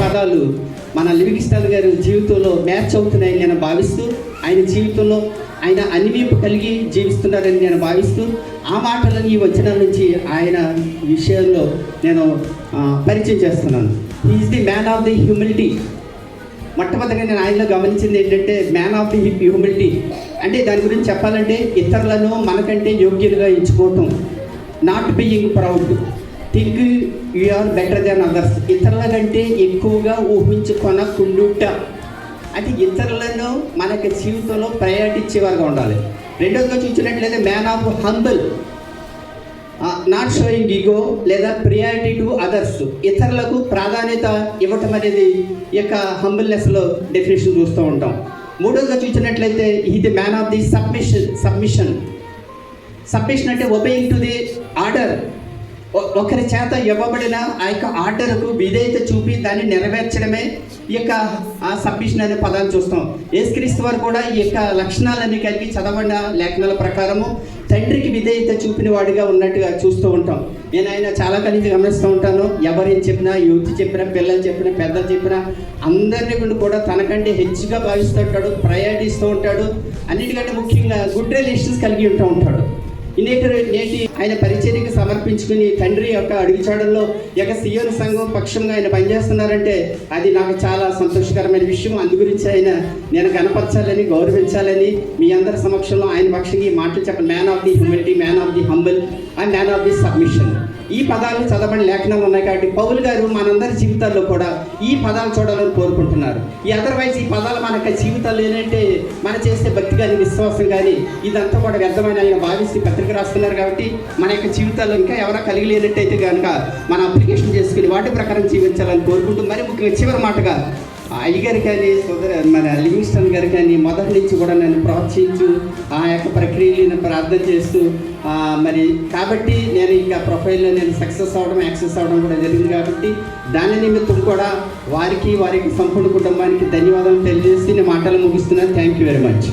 పదాలు మన లివింగ్స్టన్ గారి జీవితంలో మ్యాచ్ అవుతున్నాయని నేను భావిస్తూ, ఆయన జీవితంలో ఆయన అన్వీపు కలిగి జీవిస్తున్నారని నేను భావిస్తూ, ఆ మాటలను ఈ వచనాల నుంచి ఆయన విషయంలో నేను పరిచయం చేస్తున్నాను. Is the man of the humility. మొట్టమొదటిగా నేను ఆయనలో గమనించింది ఏంటంటే మ్యాన్ ఆఫ్ ది హ్యూమిలిటీ అంటే దాని గురించి చెప్పాలంటే ఇతరులను మనకంటే యోగ్యులుగా ఎంచుకోవటం, not being proud, think you are better than others, ఇతరుల కంటే ఎక్కువగా ఊహించుకొనకుండుట, అంటే ఇతరులను మనకి జీవితంలో ప్రయారిటీ ఇచ్చేవారుగా ఉండాలి. రెండోదిగా చూసినట్లయితే man of humble, not showing ego లేదా ప్రియారిటీ టు అదర్స్, ఇతరులకు ప్రాధాన్యత ఇవ్వటం అనేది ఈ యొక్క హంబుల్నెస్లో డెఫినేషన్ చూస్తూ ఉంటాం. మూడోదిగా చూసినట్లయితే ఇది మ్యాన్ ఆఫ్ ది సబ్మిషన్ అంటే ఒబేయింగ్ టు ది ఆర్డర్, ఒకరి చేత ఇవ్వబడిన ఆ యొక్క ఆర్డర్కు విధేయత చూపి దాన్ని నెరవేర్చడమే ఈ యొక్క సబ్మిషన్ అనే పదాన్ని చూస్తాం. యేసుక్రీస్తు వారు కూడా ఈ యొక్క లక్షణాలన్నీ కలిగి చదవబడిన లేఖనాల ప్రకారము తండ్రికి విధేయత చూపిన వాడిగా ఉన్నట్టుగా చూస్తూ ఉంటాం. నేను ఆయన చాలా కలిసి గమనిస్తూ ఉంటాను. ఎవరేం చెప్పినా, యువతి చెప్పినా, పిల్లలు చెప్పినా, పెద్దలు చెప్పినా అందరినీ కూడా తనకంటే హెచ్చుగా భావిస్తూ ఉంటాడు, ప్రయారిటీ ఇస్తూ ఉంటాడు. అన్నిటికంటే ముఖ్యంగా గుడ్ రిలేషన్స్ కలిగి ఉంటూ ఉంటాడు. నేటి ఆయన పరిచర్యకు సమర్పించుకుని తండ్రి యొక్క అడుగుచాడల్లో యొక్క సియోను సంఘం పక్షంగా ఆయన పనిచేస్తున్నారంటే అది నాకు చాలా సంతోషకరమైన విషయం. అందు గురించి ఆయన నేను గణపరచాలని, గౌరవించాలని మీ అందరి సమక్షంలో ఆయన పక్షంగా ఈ మాటలు చెప్పండి. Man of the humility, man of the humble and man of the submission. ఈ పదాలు చదవని లేఖనాలు ఉన్నాయి కాబట్టి పౌలు గారు మనందరి జీవితాల్లో కూడా ఈ పదాలు చూడాలని కోరుకుంటున్నారు. ఈ అదర్వైజ్ ఈ పదాలు మన జీవితాల్లో ఏంటంటే మన చేసే భక్తి కానీ, విశ్వాసం కానీ ఇదంతా కూడా వ్యర్థమైన ఆయన భావిస్తే పత్రిక రాస్తున్నారు. కాబట్టి మన యొక్క జీవితాల్లో ఇంకా ఎవరో కలిగి లేనట్టయితే కనుక మన అప్లికేషన్ చేసుకుని వాటి ప్రకారం జీవించాలని కోరుకుంటూ, మరి ముఖ్యంగా చివరి మాటగా అయ్యగారు కానీ మన లివింగ్స్టన్ గారు కానీ మొదటి నుంచి కూడా నన్ను ప్రోత్సహించు ఆ యొక్క ప్రక్రియలను ప్రార్థన చేస్తూ మరి కాబట్టి నేను ఇంకా ప్రొఫైల్లో నేను సక్సెస్ అవ్వడం, యాక్సెస్ అవ్వడం కూడా జరిగింది. కాబట్టి దాని నిమిత్తం కూడా వారికి సంపూర్ణ కుటుంబానికి ధన్యవాదాలు తెలియజేసి నేను మాటలు ముగిస్తున్నాను. Thank you very much.